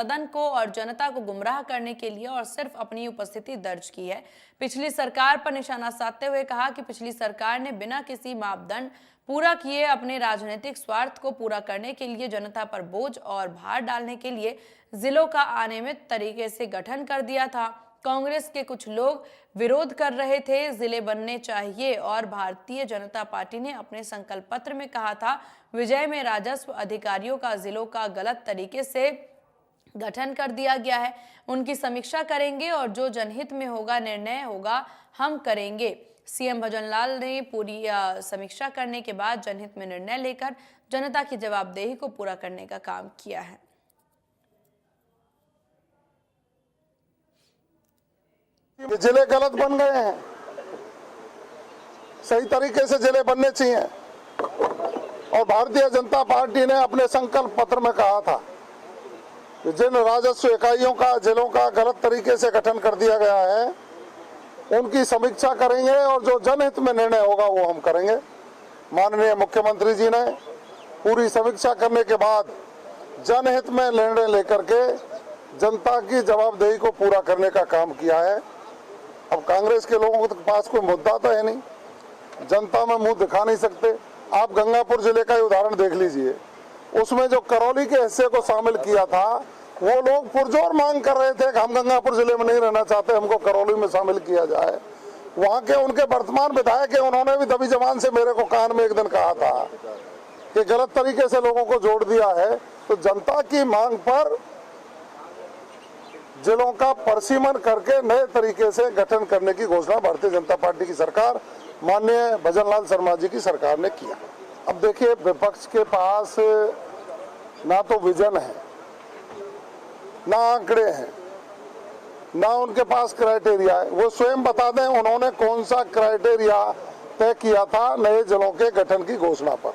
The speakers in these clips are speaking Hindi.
सदन को और जनता को गुमराह करने के लिए और सिर्फ अपनी उपस्थिति दर्ज की है। पिछली सरकार पर निशाना साधते हुए कहा कि पिछली सरकार ने बिना किसी मापदंड पूरा किए अपने राजनीतिक स्वार्थ को पूरा करने के लिए जनता पर बोझ और भार डालने के लिए जिलों का अनियमित तरीके से गठन कर दिया था। कांग्रेस के कुछ लोग विरोध कर रहे थे, जिले बनने चाहिए, और भारतीय जनता पार्टी ने अपने संकल्प पत्र में कहा था विजय में राजस्व अधिकारियों का जिलों का गलत तरीके से गठन कर दिया गया है। उनकी समीक्षा करेंगे और जो जनहित में होगा, निर्णय होगा, हम करेंगे। सीएम भजनलाल ने पूरी समीक्षा करने के बाद जनहित में निर्णय लेकर जनता की जवाबदेही को पूरा करने का काम किया है। जिले गलत बन गए हैं, सही तरीके से जिले बनने चाहिए। और भारतीय जनता पार्टी ने अपने संकल्प पत्र में कहा था कि जिन राजस्व इकाइयों का जिलों का गलत तरीके से गठन कर दिया गया है, उनकी समीक्षा करेंगे और जो जनहित में निर्णय होगा वो हम करेंगे। माननीय मुख्यमंत्री जी ने पूरी समीक्षा करने के बाद जनहित में निर्णय लेकर के जनता की जवाबदेही को पूरा करने का काम किया है। अब कांग्रेस के लोगों के पास कोई मुद्दा तो है नहीं, जनता में मुंह दिखा नहीं सकते। आप गंगापुर जिले का ही उदाहरण देख लीजिए, उसमें जो करौली के हिस्से को शामिल किया था, वो लोग पुरजोर मांग कर रहे थे कि हम गंगापुर जिले में नहीं रहना चाहते, हमको करौली में शामिल किया जाए। वहां के उनके वर्तमान विधायक है, उन्होंने भी दबी जबान से मेरे को कान में एक दिन कहा था कि गलत तरीके से लोगों को जोड़ दिया है। तो जनता की मांग पर जिलों का परिसीमन करके नए तरीके से गठन करने की घोषणा भारतीय जनता पार्टी की सरकार, माननीय भजनलाल शर्मा जी की सरकार ने किया। अब देखिए, विपक्ष के पास ना तो विजन है, ना आंकड़े हैं, ना उनके पास क्राइटेरिया है। वो स्वयं बता दें उन्होंने कौन सा क्राइटेरिया तय किया था नए जिलों के गठन की घोषणा पर।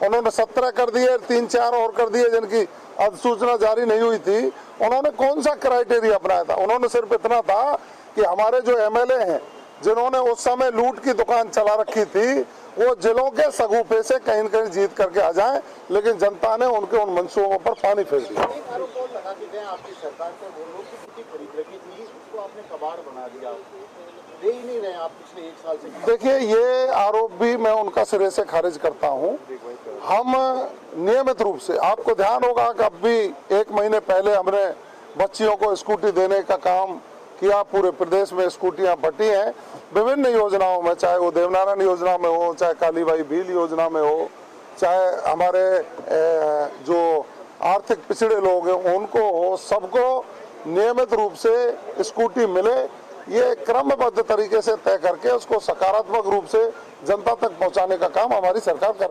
उन्होंने 17 कर दिए, 3-4 और कर दिए जिनकी अधिसूचना जारी नहीं हुई थी। उन्होंने कौन सा क्राइटेरिया अपनाया था? उन्होंने सिर्फ इतना था कि हमारे जो एमएलए हैं जिन्होंने उस समय लूट की दुकान चला रखी थी, वो जिलों के सगुफे से कहीं न कहीं जीत करके आ जाएं, लेकिन जनता ने उनके उन मंसूबों पर पानी फेर दिया। आपकी सरकार से वो लोग की खरीद रखी थी, उसको आपने कबाड़ बना दिया, दे ही नहीं रहे आप पिछले 1 साल से। देखिए, ये आरोप भी मैं उनका सिरे से खारिज करता हूँ। हम नियमित रूप से, आपको ध्यान होगा कि अब भी 1 महीने पहले हमने बच्चियों को स्कूटी देने का काम किया। पूरे प्रदेश में स्कूटियां बटी हैं विभिन्न योजनाओं में, चाहे वो देवनारायण योजना में हो, चाहे कालीबाई भील योजना में हो, चाहे हमारे जो आर्थिक पिछड़े लोग हैं उनको हो, सबको नियमित रूप से स्कूटी मिले, ये क्रमबद्ध तरीके से तय करके उसको सकारात्मक रूप से जनता तक पहुंचाने का काम हमारी सरकार कर